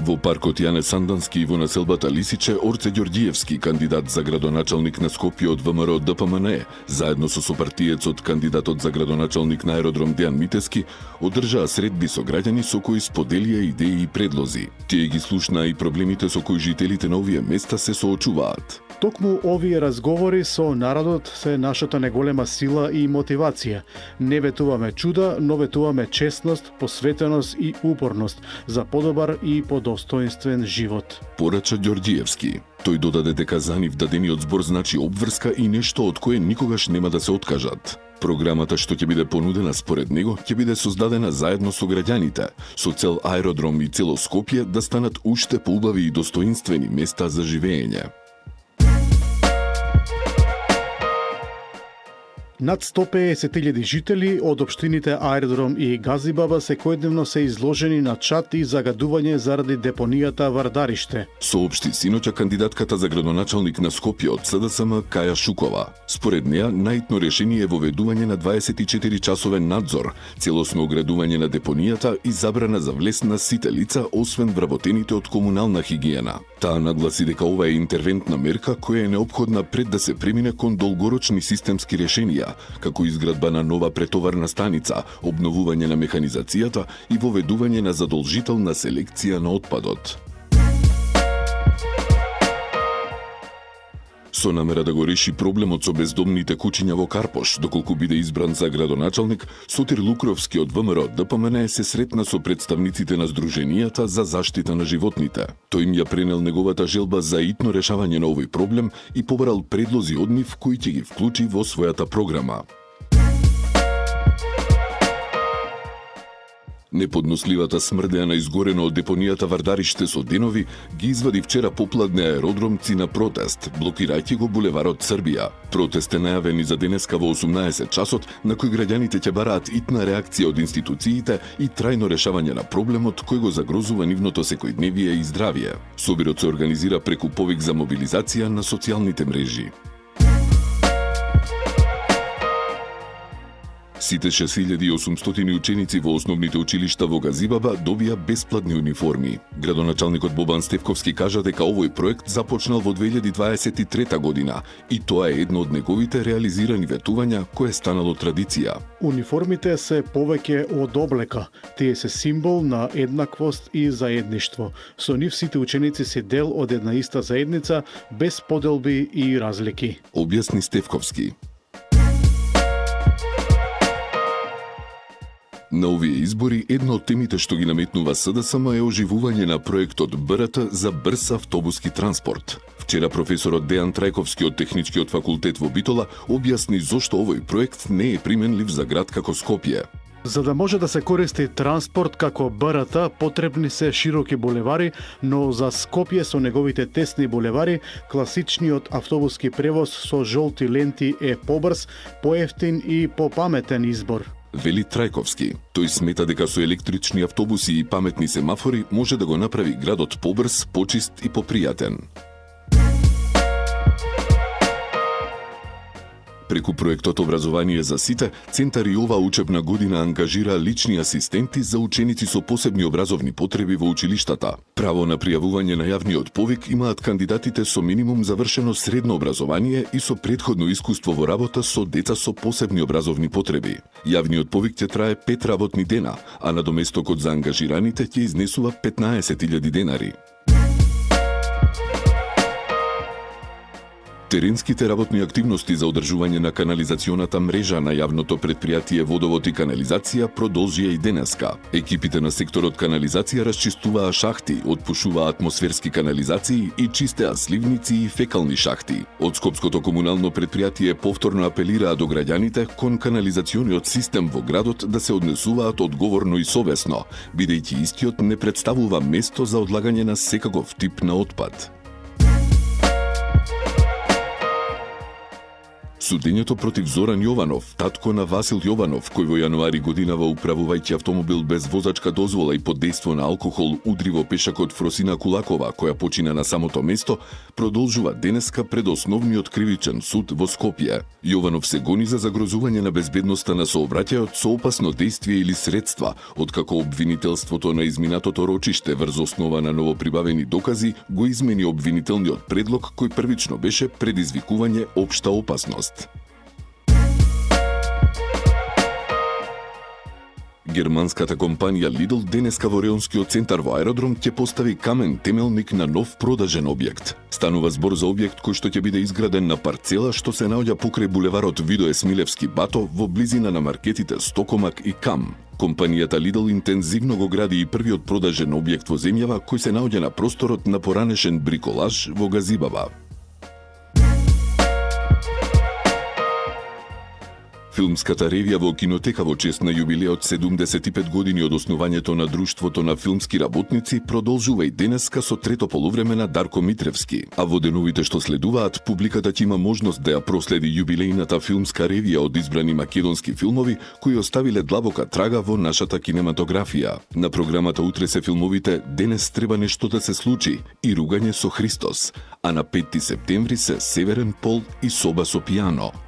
Во паркот Јане Сандански и во населбата Лисиче, Орце Ѓорѓиевски, кандидат за градоначалник на Скопје од ВМРО ДПМН, заедно со сопартиецот кандидатот за градоначалник на аеродром Дејан Митевски, одржаа средби со граѓани со кои споделија идеи и предлози. Тие ги слушнаа и проблемите со кои жителите на овие места се соочуваат. Токму овие разговори со народот се нашата неголема сила и мотивација. Не ветуваме чуда, но ветуваме честност, посветеност и упорност за подобар и подостоинствен живот. Порача Ѓорѓиевски. Тој додаде дека за нив дадениот збор значи обврска и нешто од кое никогаш нема да се откажат. Програмата што ќе биде понудена според него ќе биде создадена заедно со граѓаните, со цел аеродром и цело Скопје да станат уште поубави и достоинствени места за живење. Над 150.000 жители од општините Аеродром и Газибаба секојдневно се изложени на чад и загадување заради депонијата Вардариште. Соопшти синоќа кандидатката за градоначалник на Скопје од СДСМ Каја Шукова. Според неа, најитно решение е воведување на 24-часовен надзор, целосно оградување на депонијата и забрана за влез на сите лица, освен вработените од комунална хигиена. Таа нагласи дека ова е интервентна мерка која е неопходна пред да се премине кон долгорочни системски решенија, како изградба на нова претоварна станица, обновување на механизацијата и воведување на задолжителна селекција на отпадот. Со намера да го реши проблемот со бездомните куќиња во Карпош, доколку биде избран за градоначалник, Сотир Лукровски од ВМРО ДПМН се сретна со представниците на Сдруженијата за заштита на животните. Тој им ја пренел неговата желба за итно решавање на овој проблем и побарал предлози од нив кои ќе ги вклучи во својата програма. Неподносливата смрдеа на изгорено од депонијата Вардариште со денови ги извади вчера попладне аеродромци на протест, блокирајќи го булеварот Србија. Протест е најавен и за денеска во 18 часот, на кој граѓаните ќе бараат итна реакција од институциите и трајно решавање на проблемот кој го загрозува нивното секојдневие и здравје. Собирот се организира преку повик за мобилизација на социјалните мрежи. Сите 6800 ученици во основните училишта во Газибаба добија бесплатни униформи. Градоначалникот Бобан Стефковски кажа дека овој проект започнал во 2023 година и тоа е едно од неговите реализирани ветувања кое станало традиција. Униформите се повеќе од облека. Тие се символ на еднаквост и заедништво. Со нив сите ученици се дел од една иста заедница, без поделби и разлики. Објасни Стефковски. На овие избори, една од темите што ги наметнува СДСМ е оживување на проектот БРТ за брз автобуски транспорт. Вчера професорот Дејан Трајковски од Техничкиот факултет во Битола објасни зошто овој проект не е применлив за град како Скопје. За да може да се користи транспорт како БРТ, потребни се широки булевари, но за Скопје со неговите тесни булевари, класичниот автобуски превоз со жолти ленти е побрз, поевтин и попаметен избор. Вели Трајковски. Тој смета дека со електрични автобуси и паметни семафори може да го направи градот побрз, почист и попријатен. Преку проектот Образование за сите, Центар и оваа учебна година ангажира лични асистенти за ученици со посебни образовни потреби во училиштата. Право на пријавување на јавниот повик имаат кандидатите со минимум завршено средно образование и со претходно искуство во работа со деца со посебни образовни потреби. Јавниот повик ќе трае 5 работни дена, а надоместокот за ангажираните ќе изнесува 15.000 денари. Теренските работни активности за одржување на канализационата мрежа на јавното претпријатие Водовод и канализација продолжија и денеска. Екипите на секторот канализација расчистуваа шахти, отпушуваа атмосферски канализации и чистеа сливници и фекални шахти. Од Скопското комунално претпријатие повторно апелираа до граѓаните кон канализациониот систем во градот да се однесуваат одговорно и совесно, бидејќи истиот не представува место за одлагање на секаков тип на отпад. Судењето против Зоран Јованов, татко на Васил Јованов, кој во јануари годинава управувајќи автомобил без возачка дозвола и под дејство на алкохол удри во пешакот Фросина Кулакова, која почина на самото место, продолжува денеска пред Основниот кривичен суд во Скопје. Јованов се гони за загрозување на безбедноста на сообраќајот со опасно дејствие или средства, откако обвинителството на изминатото рочиште врз основа на новоприбавени докази го измени обвинителниот предлог кој првично беше предизвикување општа опасност. Германската компанија Lidl денеска во Реонскиот центар во аеродром ќе постави камен темелник на нов продажен објект. Станува збор за објект кој што ќе биде изграден на парцела што се наоѓа покрај булеварот Видое Смилевски Бато во близина на маркетите Стокомак и Кам. Компанијата Lidl интензивно го гради и првиот продажен објект во земјава кој се наоѓа на просторот на поранешен бриколаж во Газибаба. Филмската ревија во кинотека во чест на јубилеот 75 години од основањето на Друштвото на филмски работници продолжува и денеска со трето полувреме на Дарко Митревски, а во деновите што следуваат публиката ќе има можност да ја проследи јубилејната филмска ревија од избрани македонски филмови кои оставиле длабока трага во нашата кинематографија. На програмата утре се филмовите Денес треба нешто да се случи и Ругање со Христос, а на 5 септември се Северен пол и Соба со пијано.